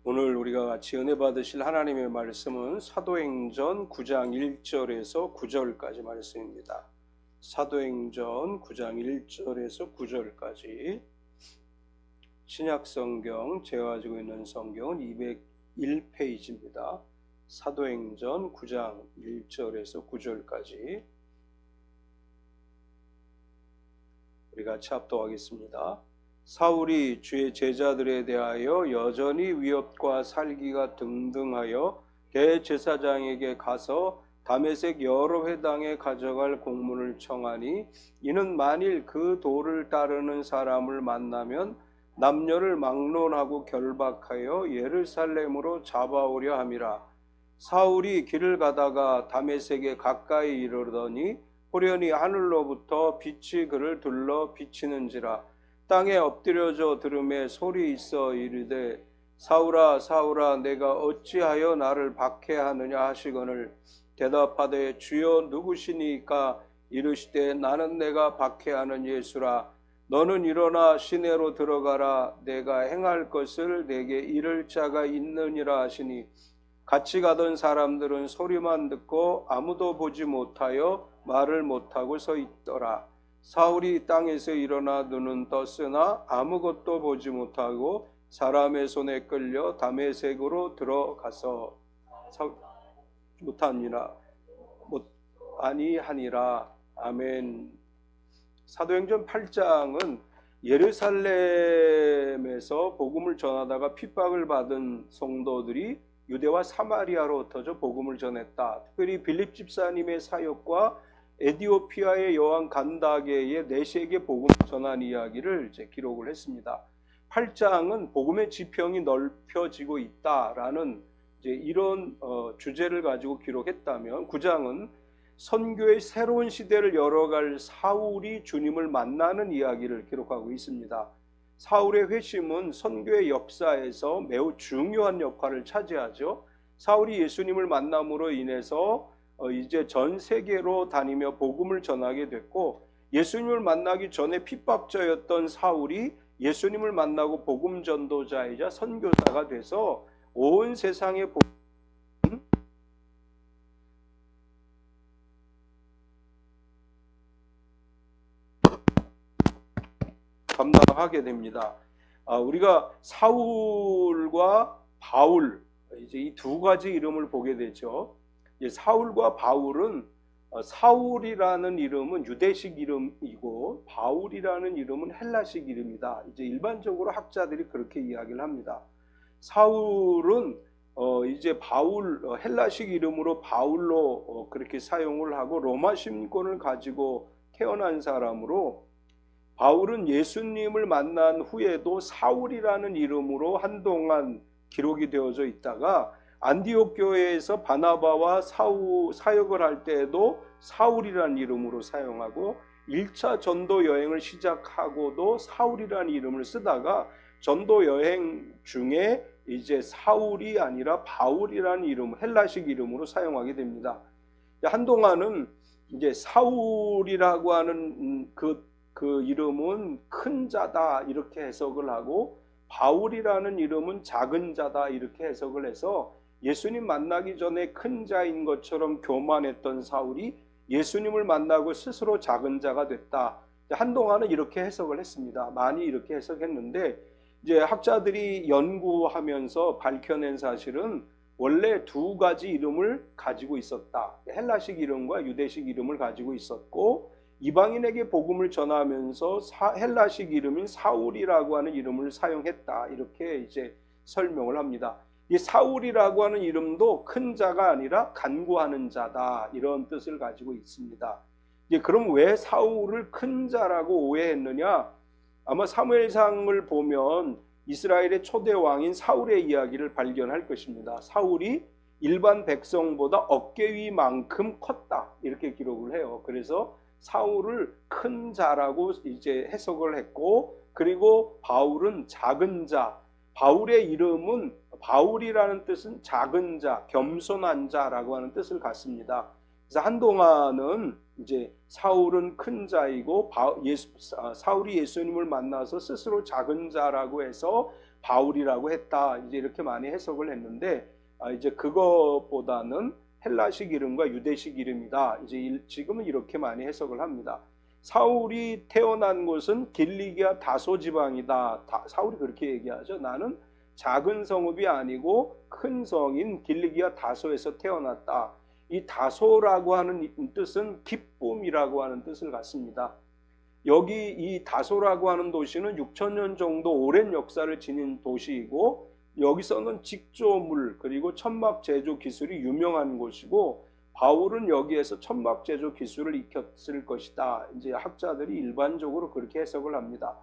오늘 우리가 같이 은혜 받으실 하나님의 말씀은 사도행전 9장 1절에서 9절까지 말씀입니다. 사도행전 9장 1절에서 9절까지 신약성경 제가 가지고 있는 성경은 201페이지입니다. 사도행전 9장 1절에서 9절까지 우리 같이 합독하겠습니다. 사울이 주의 제자들에 대하여 여전히 위협과 살기가 등등하여 대제사장에게 가서 다메섹 여러 회당에 가져갈 공문을 청하니 이는 만일 그 도를 따르는 사람을 만나면 남녀를 막론하고 결박하여 예루살렘으로 잡아오려 함이라. 사울이 길을 가다가 다메섹에 가까이 이르더니 호련히 하늘로부터 빛이 그를 둘러 비치는지라. 땅에 엎드려져 들음에 소리 있어 이르되 사울아 사울아 내가 어찌하여 나를 박해하느냐 하시거늘 대답하되 주여 누구시니까 이르시되 나는 내가 박해하는 예수라. 너는 일어나 시내로 들어가라. 내가 행할 것을 내게 이를 자가 있느니라 하시니 같이 가던 사람들은 소리만 듣고 아무도 보지 못하여 말을 못하고 서 있더라. 사울이 땅에서 일어나 눈은 떴으나 아무것도 보지 못하고 사람의 손에 끌려 다메섹으로 들어가서 아니하니라. 아멘. 사도행전 8장은 예루살렘에서 복음을 전하다가 핍박을 받은 성도들이 유대와 사마리아로 흩어져 복음을 전했다. 특별히 빌립 집사님의 사역과 에디오피아의 여왕 간다게의 내세계 복음을 전한 이야기를 기록을 했습니다. 8장은 복음의 지평이 넓혀지고 있다라는 이런 주제를 가지고 기록했다면 9장은 선교의 새로운 시대를 열어갈 사울이 주님을 만나는 이야기를 기록하고 있습니다. 사울의 회심은 선교의 역사에서 매우 중요한 역할을 차지하죠. 사울이 예수님을 만남으로 인해서 이제 전 세계로 다니며 복음을 전하게 됐고, 예수님을 만나기 전에 핍박자였던 사울이 예수님을 만나고 복음 전도자이자 선교사가 돼서 온 세상의 복음 감당하게 됩니다. 우리가 사울과 바울 이제 이 두 가지 이름을 보게 되죠. 사울과 바울은 사울이라는 이름은 유대식 이름이고 바울이라는 이름은 헬라식 이름이다. 이제 일반적으로 학자들이 그렇게 이야기를 합니다. 사울은 이제 바울 헬라식 이름으로 바울로 그렇게 사용을 하고 로마 신권을 가지고 태어난 사람으로, 바울은 예수님을 만난 후에도 사울이라는 이름으로 한동안 기록이 되어져 있다가 안디옥 교회에서 바나바와 사역을 할 때에도 사울이라는 이름으로 사용하고 1차 전도 여행을 시작하고도 사울이라는 이름을 쓰다가 전도 여행 중에 이제 사울이 아니라 바울이라는 이름, 헬라식 이름으로 사용하게 됩니다. 한동안은 이제 사울이라고 하는 그 이름은 큰 자다 이렇게 해석을 하고 바울이라는 이름은 작은 자다 이렇게 해석을 해서 예수님 만나기 전에 큰 자인 것처럼 교만했던 사울이 예수님을 만나고 스스로 작은 자가 됐다. 한동안은 이렇게 해석을 했습니다. 많이 이렇게 해석했는데 이제 학자들이 연구하면서 밝혀낸 사실은 원래 두 가지 이름을 가지고 있었다. 헬라식 이름과 유대식 이름을 가지고 있었고, 이방인에게 복음을 전하면서 헬라식 이름인 사울이라고 하는 이름을 사용했다. 이렇게 이제 설명을 합니다. 이 사울이라고 하는 이름도 큰 자가 아니라 간구하는 자다. 이런 뜻을 가지고 있습니다. 그럼 왜 사울을 큰 자라고 오해했느냐? 아마 사무엘상을 보면 이스라엘의 초대 왕인 사울의 이야기를 발견할 것입니다. 사울이 일반 백성보다 어깨 위만큼 컸다. 이렇게 기록을 해요. 그래서 사울을 큰 자라고 이제 해석을 했고, 그리고 바울은 작은 자. 바울의 이름은 바울이라는 뜻은 작은 자, 겸손한 자라고 하는 뜻을 갖습니다. 그래서 한동안은 이제 사울은 큰 자이고 사울이 예수님을 만나서 스스로 작은 자라고 해서 바울이라고 했다. 이제 이렇게 많이 해석을 했는데 이제 그거보다는 헬라식 이름과 유대식 이름이다. 이제 지금은 이렇게 많이 해석을 합니다. 사울이 태어난 곳은 길리기아 다소 지방이다. 사울이 그렇게 얘기하죠. 나는 작은 성읍이 아니고 큰 성인 길리기아 다소에서 태어났다. 이 다소라고 하는 뜻은 기쁨이라고 하는 뜻을 갖습니다. 여기 이 다소라고 하는 도시는 6,000년 정도 오랜 역사를 지닌 도시이고 여기서는 직조물 그리고 천막 제조 기술이 유명한 곳이고 바울은 여기에서 천막 제조 기술을 익혔을 것이다. 이제 학자들이 일반적으로 그렇게 해석을 합니다.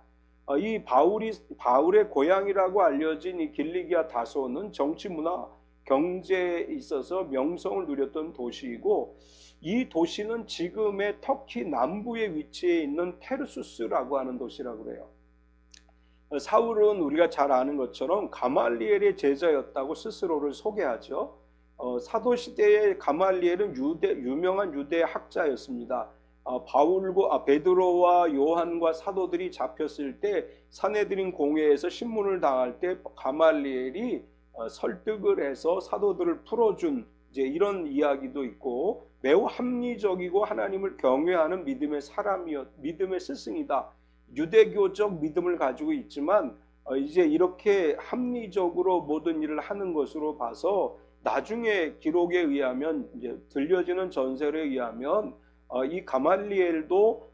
이 바울의 고향이라고 알려진 이 길리기아 다소는 정치, 문화, 경제에 있어서 명성을 누렸던 도시이고 이 도시는 지금의 터키 남부에 위치해 있는 테르수스라고 하는 도시라고 그래요. 사울은 우리가 잘 아는 것처럼 가말리엘의 제자였다고 스스로를 소개하죠. 사도시대의 가말리엘은 유명한 유대 학자였습니다. 베드로와 요한과 사도들이 잡혔을 때 산헤드린 공회에서 신문을 당할 때 가말리엘이 설득을 해서 사도들을 풀어준 이제 이런 이야기도 있고 매우 합리적이고 하나님을 경외하는 믿음의 스승이다. 유대교적 믿음을 가지고 있지만 이제 이렇게 합리적으로 모든 일을 하는 것으로 봐서 나중에 기록에 의하면 이제 들려지는 전설에 의하면 이 가말리엘도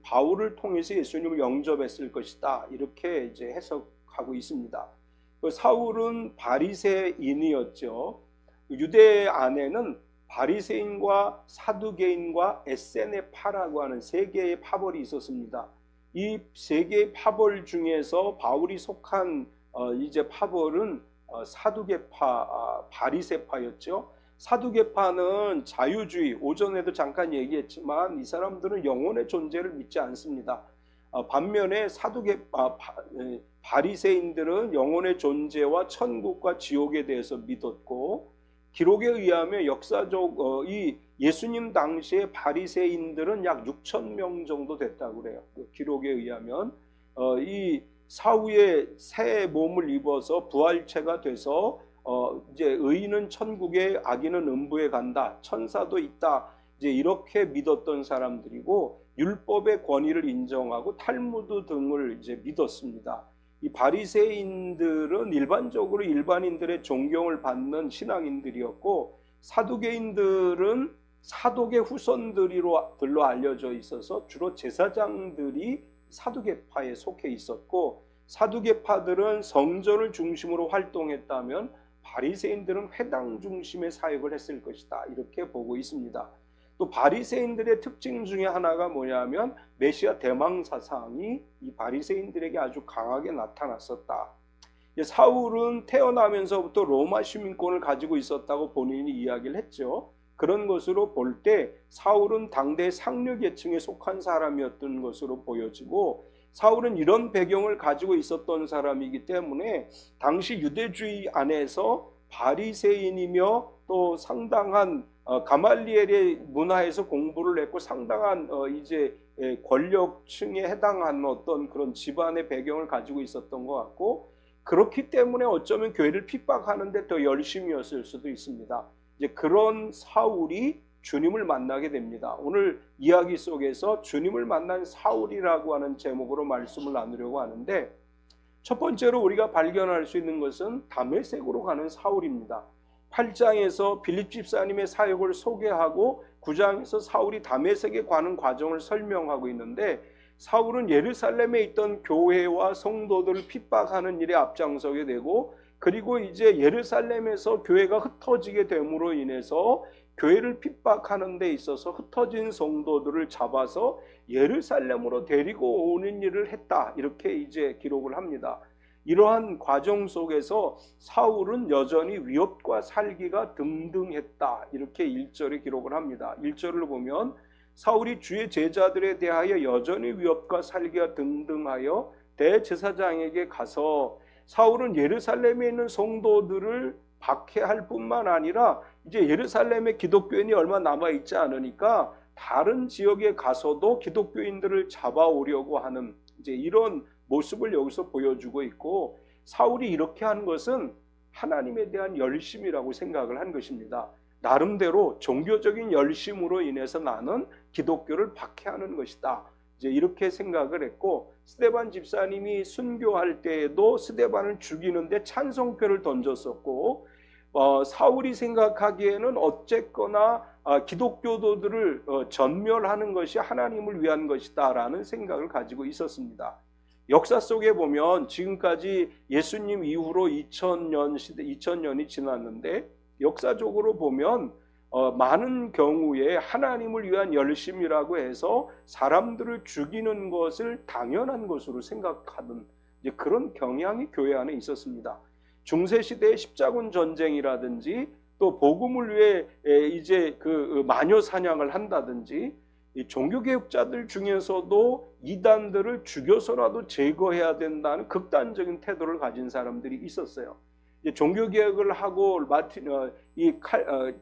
바울을 통해서 예수님을 영접했을 것이다. 이렇게 이제 해석하고 있습니다. 사울은 바리새인이었죠. 유대 안에는 바리새인과 사두개인과 에세네파라고 하는 세 개의 파벌이 있었습니다. 이 세 개의 파벌 중에서 바울이 속한 이제 파벌은 사두개파, 바리새파였죠. 사두개파는 자유주의, 오전에도 잠깐 얘기했지만 이 사람들은 영혼의 존재를 믿지 않습니다. 반면에 바리새인들은 영혼의 존재와 천국과 지옥에 대해서 믿었고 기록에 의하면 역사적 이 예수님 당시에 바리새인들은 약 6,000명 정도 됐다고 그래요. 기록에 의하면 이 사후에 새 몸을 입어서 부활체가 돼서 이제 의인은 천국에 악인은 음부에 간다. 천사도 있다. 이제 이렇게 믿었던 사람들이고 율법의 권위를 인정하고 탈무드 등을 이제 믿었습니다. 이 바리새인들은 일반적으로 일반인들의 존경을 받는 신앙인들이었고 사두개인들은 사독의 후손들로 알려져 있어서 주로 제사장들이 사두개파에 속해 있었고 사두개파들은 성전을 중심으로 활동했다면 바리새인들은 회당 중심의 사역을 했을 것이다. 이렇게 보고 있습니다. 또 바리새인들의 특징 중에 하나가 뭐냐면 메시아 대망 사상이 이 바리새인들에게 아주 강하게 나타났었다. 사울은 태어나면서부터 로마 시민권을 가지고 있었다고 본인이 이야기를 했죠. 그런 것으로 볼 때 사울은 당대 상류 계층에 속한 사람이었던 것으로 보여지고 사울은 이런 배경을 가지고 있었던 사람이기 때문에 당시 유대주의 안에서 바리새인이며 또 상당한 가말리엘의 문화에서 공부를 했고 상당한 이제 권력층에 해당하는 어떤 그런 집안의 배경을 가지고 있었던 것 같고 그렇기 때문에 어쩌면 교회를 핍박하는데 더 열심이었을 수도 있습니다. 이제 그런 사울이 주님을 만나게 됩니다. 오늘 이야기 속에서 주님을 만난 사울이라고 하는 제목으로 말씀을 나누려고 하는데 첫 번째로 우리가 발견할 수 있는 것은 다메섹으로 가는 사울입니다. 8장에서 빌립 집사님의 사역을 소개하고 9장에서 사울이 다메섹에 가는 과정을 설명하고 있는데 사울은 예루살렘에 있던 교회와 성도들을 핍박하는 일에 앞장서게 되고 그리고 이제 예루살렘에서 교회가 흩어지게 됨으로 인해서 교회를 핍박하는 데 있어서 흩어진 성도들을 잡아서 예루살렘으로 데리고 오는 일을 했다. 이렇게 이제 기록을 합니다. 이러한 과정 속에서 사울은 여전히 위협과 살기가 등등했다. 이렇게 1절에 기록을 합니다. 1절을 보면 사울이 주의 제자들에 대하여 여전히 위협과 살기가 등등하여 대제사장에게 가서 사울은 예루살렘에 있는 성도들을 박해할 뿐만 아니라 이제 예루살렘에 기독교인이 얼마 남아있지 않으니까 다른 지역에 가서도 기독교인들을 잡아오려고 하는 이제 이런 모습을 여기서 보여주고 있고 사울이 이렇게 한 것은 하나님에 대한 열심이라고 생각을 한 것입니다. 나름대로 종교적인 열심으로 인해서 나는 기독교를 박해하는 것이다. 이제 이렇게 생각을 했고, 스데반 집사님이 순교할 때에도 스데반을 죽이는데 찬송표를 던졌었고, 사울이 생각하기에는 어쨌거나 기독교도들을 전멸하는 것이 하나님을 위한 것이다 라는 생각을 가지고 있었습니다. 역사 속에 보면 지금까지 예수님 이후로 2000년이 지났는데, 역사적으로 보면 많은 경우에 하나님을 위한 열심이라고 해서 사람들을 죽이는 것을 당연한 것으로 생각하는 이제 그런 경향이 교회 안에 있었습니다. 중세시대의 십자군 전쟁이라든지 또 복음을 위해 이제 그 마녀 사냥을 한다든지, 이 종교개혁자들 중에서도 이단들을 죽여서라도 제거해야 된다는 극단적인 태도를 가진 사람들이 있었어요. 종교개혁을 하고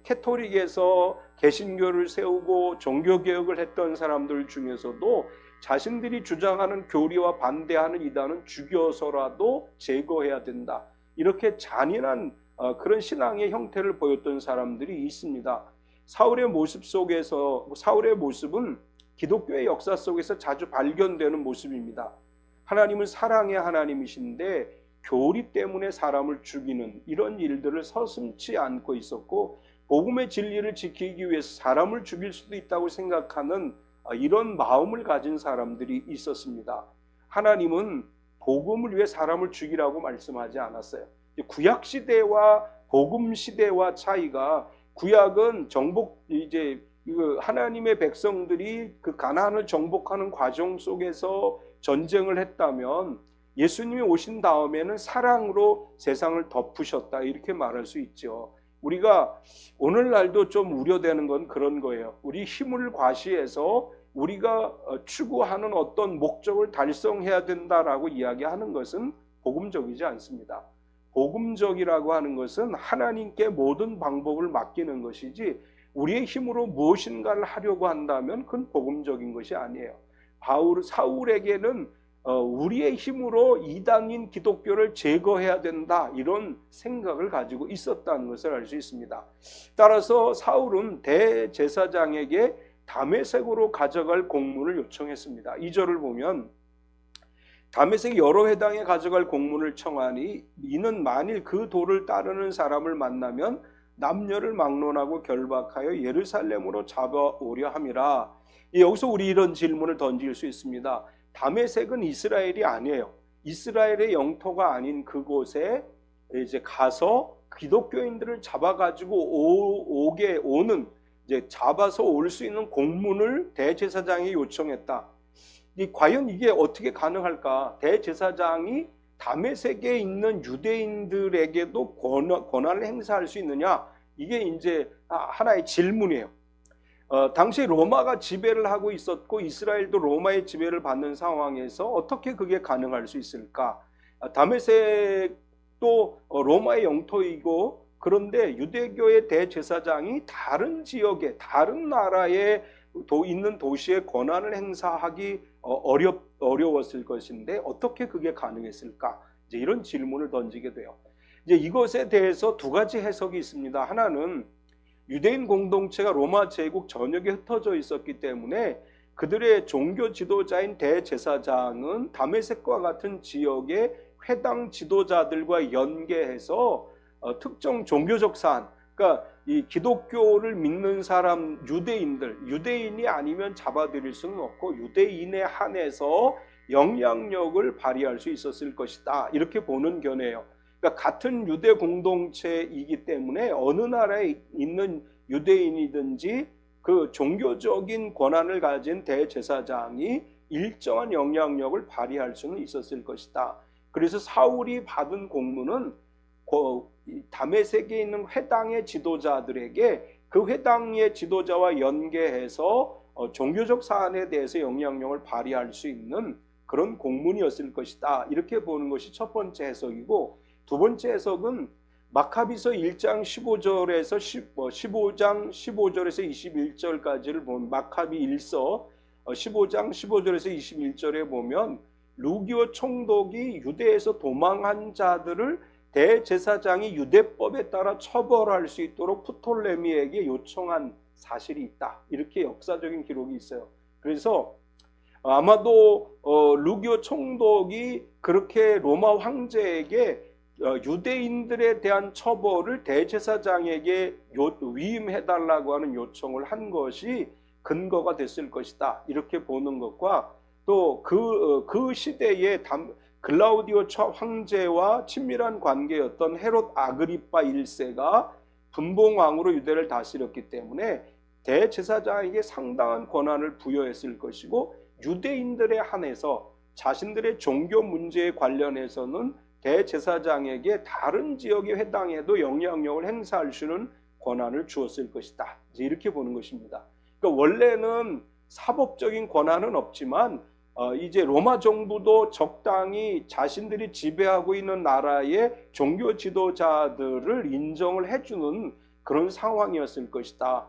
캐토릭에서 개신교를 세우고 종교개혁을 했던 사람들 중에서도 자신들이 주장하는 교리와 반대하는 이단은 죽여서라도 제거해야 된다, 이렇게 잔인한 그런 신앙의 형태를 보였던 사람들이 있습니다. 사울의 모습은 기독교의 역사 속에서 자주 발견되는 모습입니다. 하나님은 사랑의 하나님이신데 교리 때문에 사람을 죽이는 이런 일들을 서슴지 않고 있었고, 복음의 진리를 지키기 위해서 사람을 죽일 수도 있다고 생각하는 이런 마음을 가진 사람들이 있었습니다. 하나님은 복음을 위해 사람을 죽이라고 말씀하지 않았어요. 구약 시대와 복음 시대와 차이가, 구약은 하나님의 백성들이 그 가나안을 정복하는 과정 속에서 전쟁을 했다면, 예수님이 오신 다음에는 사랑으로 세상을 덮으셨다, 이렇게 말할 수 있죠. 우리가 오늘날도 좀 우려되는 건 그런 거예요. 우리 힘을 과시해서 우리가 추구하는 어떤 목적을 달성해야 된다라고 이야기하는 것은 복음적이지 않습니다. 복음적이라고 하는 것은 하나님께 모든 방법을 맡기는 것이지, 우리의 힘으로 무엇인가를 하려고 한다면 그건 복음적인 것이 아니에요. 사울에게는 우리의 힘으로 이단인 기독교를 제거해야 된다, 이런 생각을 가지고 있었다는 것을 알 수 있습니다. 따라서 사울은 대제사장에게 다메섹으로 가져갈 공문을 요청했습니다. 2절을 보면, 다메섹이 여러 회당에 가져갈 공문을 청하니 이는 만일 그 도를 따르는 사람을 만나면 남녀를 막론하고 결박하여 예루살렘으로 잡아오려 함이라. 여기서 우리 이런 질문을 던질 수 있습니다. 다메섹은 이스라엘이 아니에요. 이스라엘의 영토가 아닌 그곳에 이제 가서 기독교인들을 잡아가지고 잡아서 올 수 있는 공문을 대제사장이 요청했다. 과연 이게 어떻게 가능할까? 대제사장이 다메섹에 있는 유대인들에게도 권한을 행사할 수 있느냐? 이게 이제 하나의 질문이에요. 당시 로마가 지배를 하고 있었고 이스라엘도 로마의 지배를 받는 상황에서 어떻게 그게 가능할 수 있을까? 다메섹도 로마의 영토이고, 그런데 유대교의 대제사장이 다른 지역에, 다른 나라에 있는 도시에 권한을 행사하기 어려웠을 것인데 어떻게 그게 가능했을까? 이제 이런 질문을 던지게 돼요. 이제 이것에 대해서 두 가지 해석이 있습니다. 하나는 유대인 공동체가 로마 제국 전역에 흩어져 있었기 때문에 그들의 종교 지도자인 대제사장은 다메섹과 같은 지역의 회당 지도자들과 연계해서 특정 종교적 사안, 그러니까 이 기독교를 믿는 사람 유대인이 아니면 잡아들일 수는 없고 유대인에 한해서 영향력을 발휘할 수 있었을 것이다, 이렇게 보는 견해예요. 그러니까 같은 유대 공동체이기 때문에 어느 나라에 있는 유대인이든지 그 종교적인 권한을 가진 대제사장이 일정한 영향력을 발휘할 수는 있었을 것이다. 그래서 사울이 받은 공문은 다메섹에 있는 회당의 지도자들에게 그 회당의 지도자와 연계해서 종교적 사안에 대해서 영향력을 발휘할 수 있는 그런 공문이었을 것이다, 이렇게 보는 것이 첫 번째 해석이고, 두 번째 해석은 마카비서 1장 15절에서 15장 15절에서 21절까지를 보면, 마카비 1서 15장 15절에서 21절에 보면 루기오 총독이 유대에서 도망한 자들을 대제사장이 유대법에 따라 처벌할 수 있도록 프톨레미에게 요청한 사실이 있다. 이렇게 역사적인 기록이 있어요. 그래서 아마도 루기오 총독이 그렇게 로마 황제에게 유대인들에 대한 처벌을 대제사장에게 위임해달라고 하는 요청을 한 것이 근거가 됐을 것이다. 이렇게 보는 것과 또 그 시대에 글라우디오 황제와 친밀한 관계였던 헤롯 아그리파 1세가 분봉왕으로 유대를 다스렸기 때문에 대제사장에게 상당한 권한을 부여했을 것이고, 유대인들에 한해서 자신들의 종교 문제에 관련해서는 대제사장에게 다른 지역의 회당에도 영향력을 행사할 수 있는 권한을 주었을 것이다. 이렇게 보는 것입니다. 그러니까 원래는 사법적인 권한은 없지만 이제 로마 정부도 적당히 자신들이 지배하고 있는 나라의 종교 지도자들을 인정을 해주는 그런 상황이었을 것이다.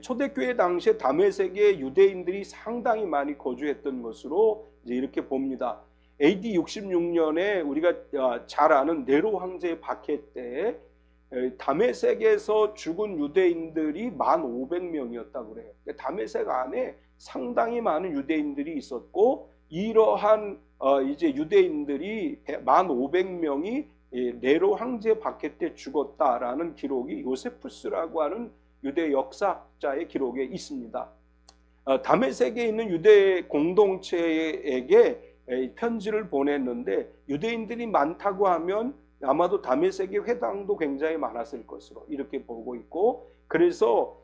초대교회 당시에 다메섹에 유대인들이 상당히 많이 거주했던 것으로 이제 이렇게 봅니다. AD 66년에 우리가 잘 아는 네로 황제의 박해 때 다메섹에서 죽은 유대인들이 1,500명이었다고 그래요. 다메섹 안에 상당히 많은 유대인들이 있었고, 이러한 이제 유대인들이 1,500명이 네로 황제 박해 때 죽었다라는 기록이 요세푸스라고 하는 유대 역사자의 기록에 있습니다. 다메섹에 있는 유대 공동체에게 편지를 보냈는데, 유대인들이 많다고 하면 아마도 다메섹의 회당도 굉장히 많았을 것으로 이렇게 보고 있고, 그래서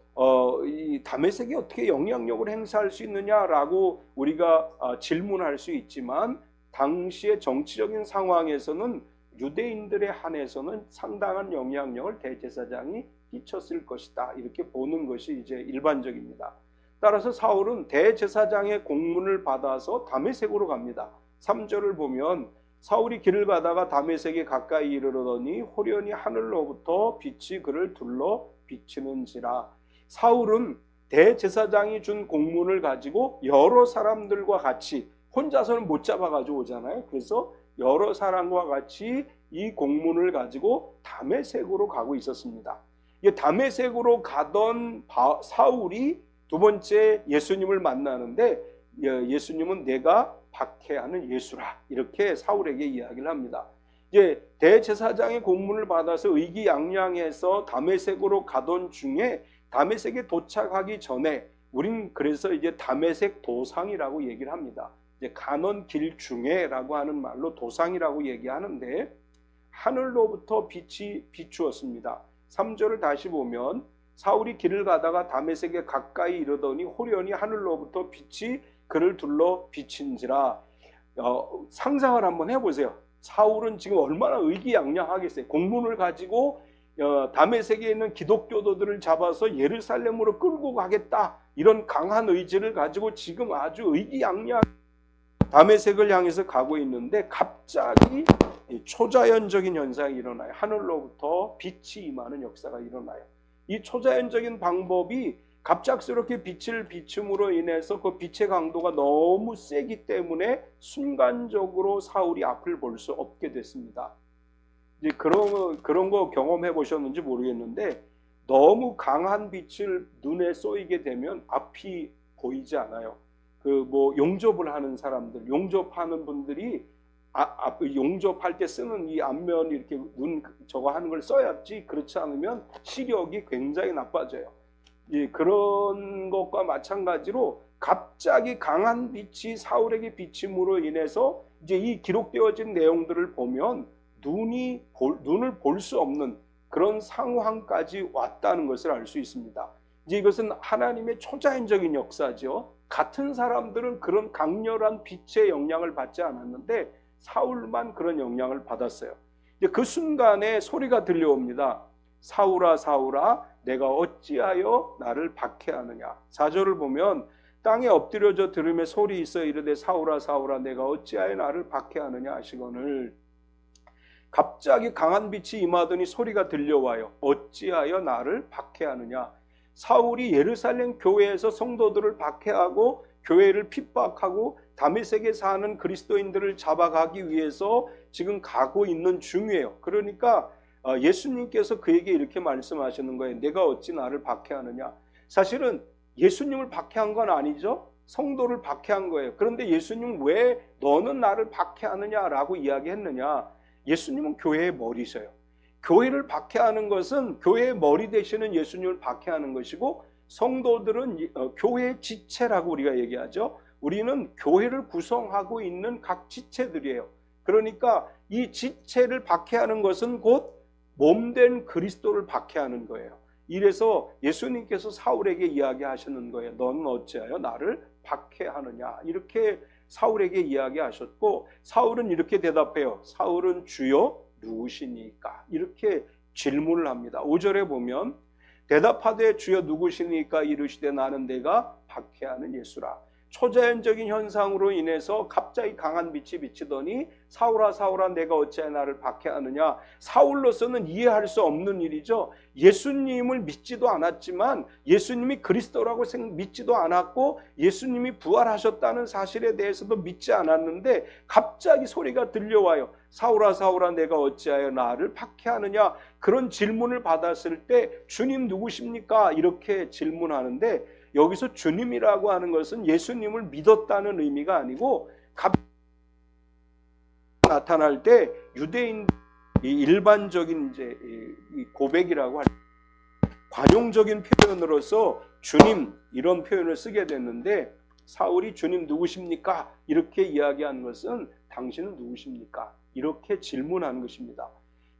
이 다메섹이 어떻게 영향력을 행사할 수 있느냐라고 우리가 질문할 수 있지만, 당시의 정치적인 상황에서는 유대인들에 한해서는 상당한 영향력을 대제사장이 끼쳤을 것이다. 이렇게 보는 것이 이제 일반적입니다. 따라서 사울은 대제사장의 공문을 받아서 다메섹으로 갑니다. 3절을 보면 사울이 길을 가다가 다메섹에 가까이 이르러더니 호련히 하늘로부터 빛이 그를 둘러 비치는지라. 사울은 대제사장이 준 공문을 가지고 여러 사람들과 같이, 혼자서는 못 잡아가지고 오잖아요. 그래서 여러 사람과 같이 이 공문을 가지고 다메섹으로 가고 있었습니다. 다메섹으로 가던 사울이 두 번째 예수님을 만나는데, 예수님은 내가 박해하는 예수라, 이렇게 사울에게 이야기를 합니다. 이제 대제사장의 공문을 받아서 의기양양해서 다메섹으로 가던 중에 다메섹에 도착하기 전에 우린 그래서 이제 다메섹 도상이라고 얘기를 합니다. 이제 가는 길 중에라고 하는 말로 도상이라고 얘기하는데, 하늘로부터 빛이 비추었습니다. 3절을 다시 보면 사울이 길을 가다가 다메섹에 가까이 이르더니 호련히 하늘로부터 빛이 그를 둘러 비친지라. 상상을 한번 해보세요. 사울은 지금 얼마나 의기양양하겠어요. 공문을 가지고 다메섹에 있는 기독교도들을 잡아서 예루살렘으로 끌고 가겠다, 이런 강한 의지를 가지고 지금 아주 의기양양 다메섹을 향해서 가고 있는데, 갑자기 초자연적인 현상이 일어나요. 하늘로부터 빛이 임하는 역사가 일어나요. 이 초자연적인 방법이 갑작스럽게 빛을 비춤으로 인해서 그 빛의 강도가 너무 세기 때문에 순간적으로 사울이 앞을 볼 수 없게 됐습니다. 이제 그런 거 경험해 보셨는지 모르겠는데, 너무 강한 빛을 눈에 쏘이게 되면 앞이 보이지 않아요. 용접을 하는 사람들, 용접하는 분들이 용접할 때 쓰는 이 앞면 이렇게 눈 저거 하는 걸 써야지, 그렇지 않으면 시력이 굉장히 나빠져요. 그런 것과 마찬가지로 갑자기 강한 빛이 사울에게 비침으로 인해서 이제 이 기록되어진 내용들을 보면 눈을 볼 수 없는 그런 상황까지 왔다는 것을 알 수 있습니다. 이제 이것은 하나님의 초자연적인 역사죠. 같은 사람들은 그런 강렬한 빛의 영향을 받지 않았는데 사울만 그런 영향을 받았어요. 이제 그 순간에 소리가 들려옵니다. 사울아 사울아 내가 어찌하여 나를 박해하느냐. 4절을 보면 땅에 엎드려져 들음에 소리 있어 이르되 사울아 사울아 내가 어찌하여 나를 박해하느냐 하시거늘. 갑자기 강한 빛이 임하더니 소리가 들려와요. 어찌하여 나를 박해하느냐. 사울이 예루살렘 교회에서 성도들을 박해하고 교회를 핍박하고 다메섹에 사는 그리스도인들을 잡아가기 위해서 지금 가고 있는 중이에요. 그러니까 예수님께서 그에게 이렇게 말씀하시는 거예요. 내가 어찌 나를 박해하느냐. 사실은 예수님을 박해한 건 아니죠. 성도를 박해한 거예요. 그런데 예수님은 왜 너는 나를 박해하느냐라고 이야기했느냐. 예수님은 교회의 머리셔요. 교회를 박해하는 것은 교회의 머리 되시는 예수님을 박해하는 것이고, 성도들은 교회의 지체라고 우리가 얘기하죠. 우리는 교회를 구성하고 있는 각 지체들이에요. 그러니까 이 지체를 박해하는 것은 곧 몸된 그리스도를 박해하는 거예요. 이래서 예수님께서 사울에게 이야기하시는 거예요. 너는 어찌하여 나를 박해하느냐. 이렇게 사울에게 이야기하셨고, 사울은 이렇게 대답해요. 사울은 주여 누구시니까? 이렇게 질문을 합니다. 5절에 보면 대답하되 주여 누구시니까 이르시되 나는 내가 박해하는 예수라. 초자연적인 현상으로 인해서 갑자기 강한 빛이 비치더니 사울아 사울아 내가 어찌하여 나를 박해하느냐. 사울로서는 이해할 수 없는 일이죠. 예수님을 믿지도 않았지만, 예수님이 그리스도라고 믿지도 않았고, 예수님이 부활하셨다는 사실에 대해서도 믿지 않았는데 갑자기 소리가 들려와요. 사울아 사울아 내가 어찌하여 나를 박해하느냐. 그런 질문을 받았을 때 주님 누구십니까? 이렇게 질문하는데, 여기서 주님이라고 하는 것은 예수님을 믿었다는 의미가 아니고, 나타날 때 유대인 일반적인 이제 고백이라고 할 관용적인 표현으로서 주님 이런 표현을 쓰게 됐는데, 사울이 주님 누구십니까? 이렇게 이야기한 것은 당신은 누구십니까? 이렇게 질문한 것입니다.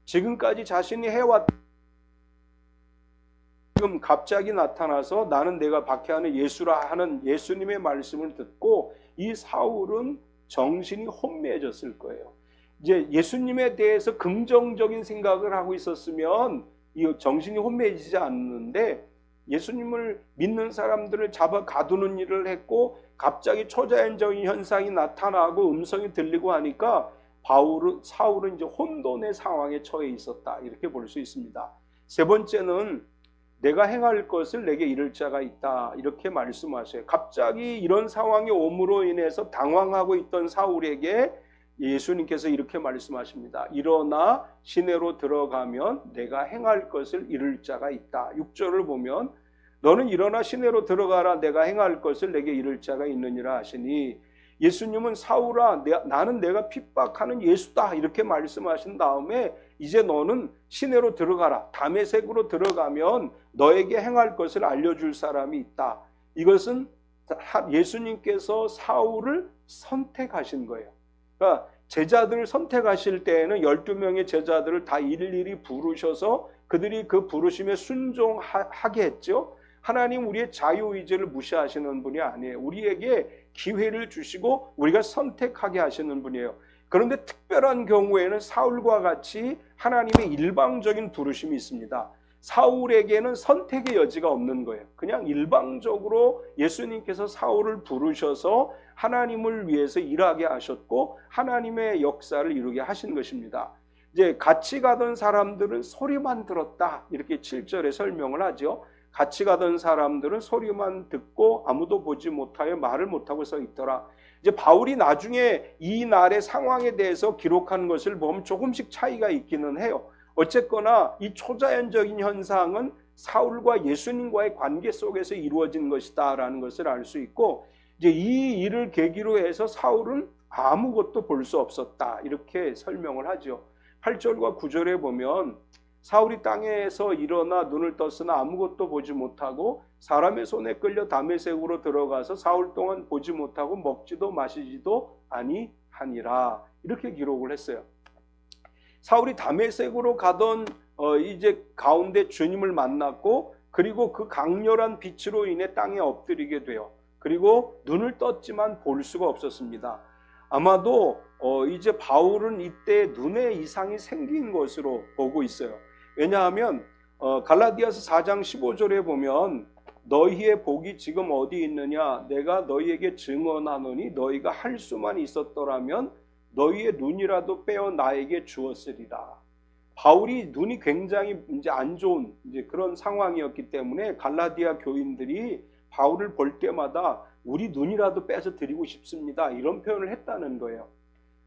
지금까지 자신이 해왔던, 지금 갑자기 나타나서 나는 내가 박해하는 예수라 하는 예수님의 말씀을 듣고 이 사울은 정신이 혼미해졌을 거예요. 이제 예수님에 대해서 긍정적인 생각을 하고 있었으면 이 정신이 혼미해지지 않는데, 예수님을 믿는 사람들을 잡아 가두는 일을 했고, 갑자기 초자연적인 현상이 나타나고 음성이 들리고 하니까 사울은 이제 혼돈의 상황에 처해 있었다. 이렇게 볼 수 있습니다. 세 번째는 내가 행할 것을 내게 이를 자가 있다. 이렇게 말씀하셔요. 갑자기 이런 상황이 옴으로 인해서 당황하고 있던 사울에게 예수님께서 이렇게 말씀하십니다. 일어나 시내로 들어가면 내가 행할 것을 이룰 자가 있다. 6절을 보면 너는 일어나 시내로 들어가라. 내가 행할 것을 내게 이룰 자가 있느니라 하시니, 예수님은 사울아 나는 내가 핍박하는 예수다 이렇게 말씀하신 다음에 이제 너는 시내로 들어가라. 다메섹으로 들어가면 너에게 행할 것을 알려줄 사람이 있다. 이것은 예수님께서 사울을 선택하신 거예요. 그러니까 제자들을 선택하실 때에는 12명의 제자들을 다 일일이 부르셔서 그들이 그 부르심에 순종하게 했죠. 하나님 우리의 자유의지를 무시하시는 분이 아니에요. 우리에게 기회를 주시고 우리가 선택하게 하시는 분이에요. 그런데 특별한 경우에는 사울과 같이 하나님의 일방적인 부르심이 있습니다. 사울에게는 선택의 여지가 없는 거예요. 그냥 일방적으로 예수님께서 사울을 부르셔서 하나님을 위해서 일하게 하셨고 하나님의 역사를 이루게 하신 것입니다. 이제 같이 가던 사람들은 소리만 들었다. 이렇게 7절에 설명을 하죠. 같이 가던 사람들은 소리만 듣고 아무도 보지 못하여 말을 못하고 서 있더라. 이제 바울이 나중에 이 날의 상황에 대해서 기록한 것을 보면 조금씩 차이가 있기는 해요. 어쨌거나 이 초자연적인 현상은 사울과 예수님과의 관계 속에서 이루어진 것이다라는 것을 알 수 있고, 이제 이 일을 계기로 해서 사울은 아무것도 볼 수 없었다. 이렇게 설명을 하죠. 8절과 9절에 보면 사울이 땅에서 일어나 눈을 떴으나 아무것도 보지 못하고 사람의 손에 끌려 다메섹으로 들어가서 사흘 동안 보지 못하고 먹지도 마시지도 아니하니라. 이렇게 기록을 했어요. 사울이 다메섹으로 가던 이제 가운데 주님을 만났고, 그리고 그 강렬한 빛으로 인해 땅에 엎드리게 돼요. 그리고 눈을 떴지만 볼 수가 없었습니다. 아마도 이제 바울은 이때 눈에 이상이 생긴 것으로 보고 있어요. 왜냐하면 갈라디아서 4장 15절에 보면 너희의 복이 지금 어디 있느냐, 내가 너희에게 증언하노니 너희가 할 수만 있었더라면 너희의 눈이라도 빼어 나에게 주었으리라. 바울이 눈이 굉장히 이제 안 좋은 이제 그런 상황이었기 때문에 갈라디아 교인들이 바울을 볼 때마다 우리 눈이라도 빼서 드리고 싶습니다. 이런 표현을 했다는 거예요.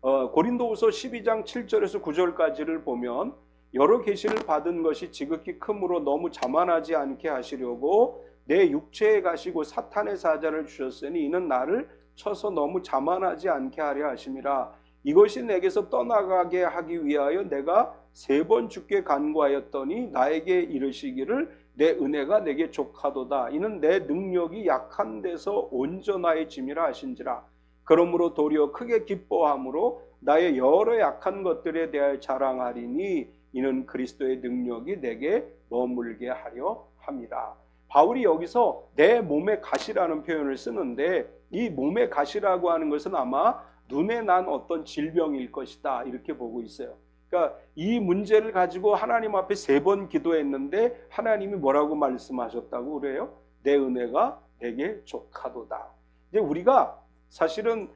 고린도후서 12장 7절에서 9절까지를 보면 여러 계시를 받은 것이 지극히 크므로 너무 자만하지 않게 하시려고 내 육체에 가시고 사탄의 사자를 주셨으니 이는 나를 쳐서 너무 자만하지 않게 하려 하심이라. 이것이 내게서 떠나가게 하기 위하여 내가 3번 주께 간구하였더니 나에게 이르시기를 내 은혜가 내게 족하도다. 이는 내 능력이 약한 데서 온전하여짐이라 하신지라. 그러므로 도리어 크게 기뻐함으로 나의 여러 약한 것들에 대하여 자랑하리니 이는 그리스도의 능력이 내게 머물게 하려 함이라. 바울이 여기서 내 몸의 가시라는 표현을 쓰는데 이 몸의 가시라고 하는 것은 아마 눈에 난 어떤 질병일 것이다 이렇게 보고 있어요. 그러니까 이 문제를 가지고 하나님 앞에 3번 기도했는데 하나님이 뭐라고 말씀하셨다고 그래요? 내 은혜가 내게 족하도다. 이제 우리가 사실은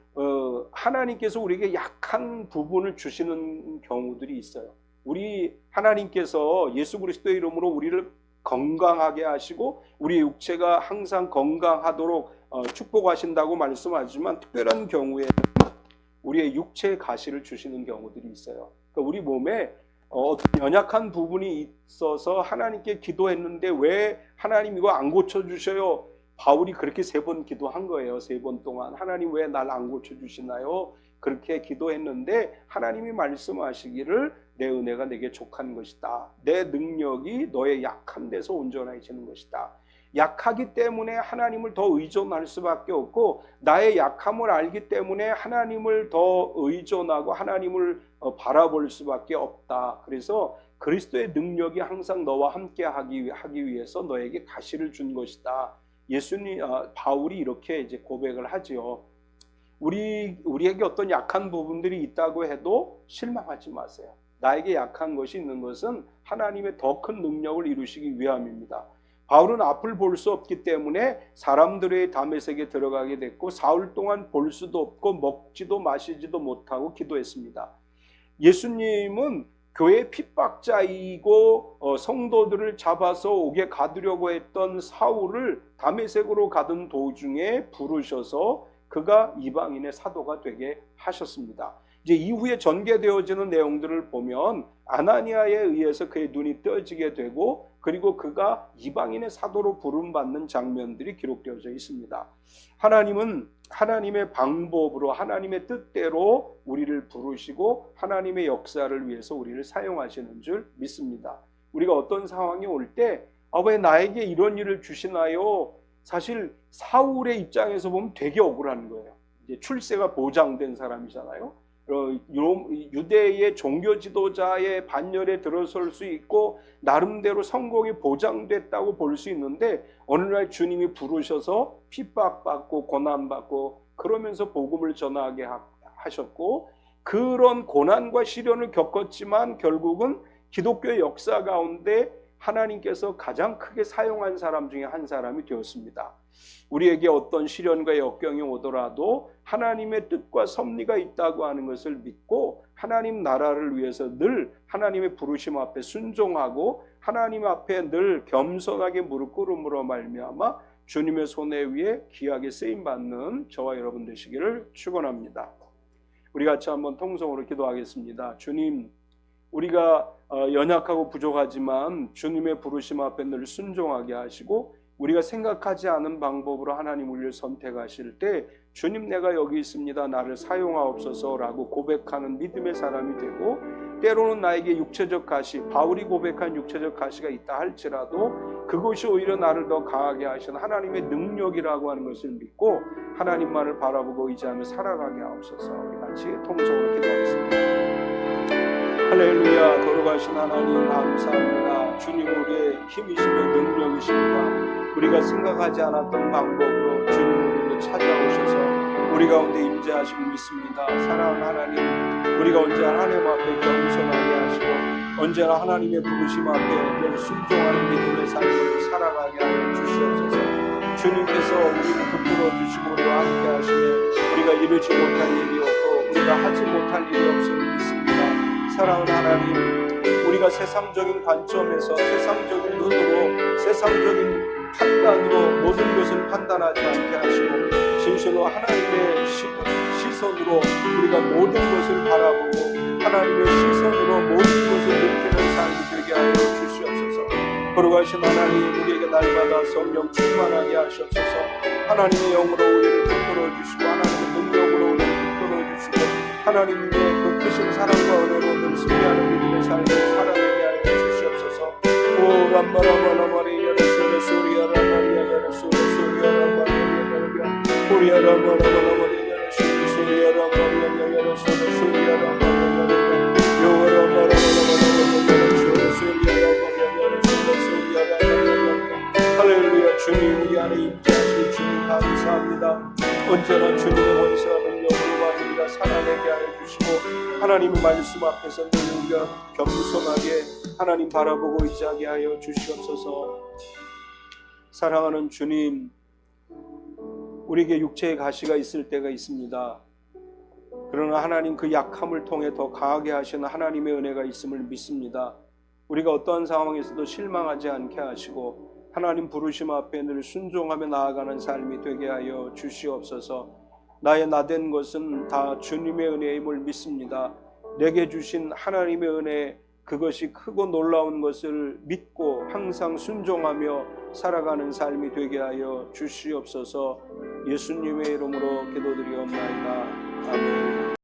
하나님께서 우리에게 약한 부분을 주시는 경우들이 있어요. 우리 하나님께서 예수 그리스도의 이름으로 우리를 건강하게 하시고 우리 육체가 항상 건강하도록 축복하신다고 말씀하지만 특별한 경우에는 우리의 육체의 가시를 주시는 경우들이 있어요. 그러니까 우리 몸에 어떤 연약한 부분이 있어서 하나님께 기도했는데 왜 하나님 이거 안 고쳐주셔요? 바울이 그렇게 3번 기도한 거예요. 3번 동안 하나님 왜 날 안 고쳐주시나요? 그렇게 기도했는데 하나님이 말씀하시기를 내 은혜가 내게 족한 것이다. 내 능력이 너의 약한 데서 온전해지는 것이다. 약하기 때문에 하나님을 더 의존할 수밖에 없고 나의 약함을 알기 때문에 하나님을 더 의존하고 하나님을 바라볼 수밖에 없다. 그래서 그리스도의 능력이 항상 너와 함께 하기 위해서 너에게 가시를 준 것이다. 바울이 이렇게 이제 고백을 하지요. 우리에게 어떤 약한 부분들이 있다고 해도 실망하지 마세요. 나에게 약한 것이 있는 것은 하나님의 더 큰 능력을 이루시기 위함입니다. 바울은 앞을 볼 수 없기 때문에 사람들의 다메섹에 들어가게 됐고 사흘 동안 볼 수도 없고 먹지도 마시지도 못하고 기도했습니다. 예수님은 교회 핍박자이고 성도들을 잡아서 옥에 가두려고 했던 사울을 다메섹으로 가던 도중에 부르셔서 그가 이방인의 사도가 되게 하셨습니다. 이제 이후에 전개되어지는 내용들을 보면 아나니아에 의해서 그의 눈이 떠지게 되고 그리고 그가 이방인의 사도로 부름받는 장면들이 기록되어져 있습니다. 하나님은 하나님의 방법으로 하나님의 뜻대로 우리를 부르시고 하나님의 역사를 위해서 우리를 사용하시는 줄 믿습니다. 우리가 어떤 상황이 올 때 왜 나에게 이런 일을 주시나요? 사실 사울의 입장에서 보면 되게 억울한 거예요. 이제 출세가 보장된 사람이잖아요. 유대의 종교 지도자의 반열에 들어설 수 있고 나름대로 성공이 보장됐다고 볼 수 있는데 어느 날 주님이 부르셔서 핍박받고 고난받고 그러면서 복음을 전하게 하셨고 그런 고난과 시련을 겪었지만 결국은 기독교의 역사 가운데 하나님께서 가장 크게 사용한 사람 중에 한 사람이 되었습니다. 우리에게 어떤 시련과 역경이 오더라도 하나님의 뜻과 섭리가 있다고 하는 것을 믿고 하나님 나라를 위해서 늘 하나님의 부르심 앞에 순종하고 하나님 앞에 늘 겸손하게 무릎 꿇음으로 말미암아 주님의 손에 위에 귀하게 쓰임받는 저와 여러분 되시기를 축원합니다. 우리 같이 한번 통성으로 기도하겠습니다. 주님, 우리가 연약하고 부족하지만 주님의 부르심 앞에 늘 순종하게 하시고 우리가 생각하지 않은 방법으로 하나님 우리를 선택하실 때 주님 내가 여기 있습니다. 나를 사용하옵소서라고 고백하는 믿음의 사람이 되고 때로는 나에게 육체적 가시, 바울이 고백한 육체적 가시가 있다 할지라도 그것이 오히려 나를 더 강하게 하시는 하나님의 능력이라고 하는 것을 믿고 하나님만을 바라보고 의지하며 살아가게 하옵소서. 우리 같이 통성으로 기도하겠습니다. 할렐루야. 거룩하신 하나님 감사합니다. 주님 우리의 힘이시며 능력이십니다. 우리가 생각하지 않았던 방법으로 주님 우리를 찾아오셔서 우리 가운데 임재하심을 믿습니다. 사랑하는 하나님, 우리가 언제나 하나님 앞에 겸손하게 하시고 언제나 하나님의 부르심 앞에 늘 순종하는 믿음의 삶을 살아가게 하여 주시옵소서. 주님께서 우리를 붙들어 주시고 우리와 함께 하시며 우리가 이루지 못할 일이 없고 우리가 하지 못할 일이 없음을 믿습니다. 사랑하는 하나님, 우리가 세상적인 관점에서 세상적인 눈으로 세상적인 판단으로 모든 것을 판단하지 않게 하시고 진실로 하나님의 시선으로 우리가 모든 것을 바라보고 하나님의 시선으로 모든 것을 느끼는 삶이 되게 하여 주시옵소서. 거룩하신 하나님, 우리에게 날마다 성령 충만하게 하시옵소서. 하나님의 영으로 우리를 붙들어 주시고 하나님의 능력으로 우리를 붙들어 주시고 하나님의 그 크신 사랑과 은혜로 늘 승리하는 믿음의 삶을 살아내게 하여 주시옵소서. 오 람마라마라마리야 소리야 라마리야 소리야 라마리야 소리야 라마라마라마리야 소리야 라마리야 소리야 라마리야 요라 마라마라마리야 소리야 라마리야 할렐루야. 주님 우리 안에 임재하실 주님 감사합니다. 언제나 주님의 원수와 능력으로 우리가 살아내게 하여 주시고 하나님의 말씀 앞에서 늘 우리가 겸손하게 하나님 바라보고 의지하게 하여 주시옵소서. 사랑하는 주님, 우리에게 육체의 가시가 있을 때가 있습니다. 그러나 하나님 그 약함을 통해 더 강하게 하시는 하나님의 은혜가 있음을 믿습니다. 우리가 어떠한 상황에서도 실망하지 않게 하시고 하나님 부르심 앞에 늘 순종하며 나아가는 삶이 되게 하여 주시옵소서. 나의 나된 것은 다 주님의 은혜임을 믿습니다. 내게 주신 하나님의 은혜, 그것이 크고 놀라운 것을 믿고 항상 순종하며 살아가는 삶이 되게 하여 주시옵소서. 예수님의 이름으로 기도드리옵나이다. 아멘.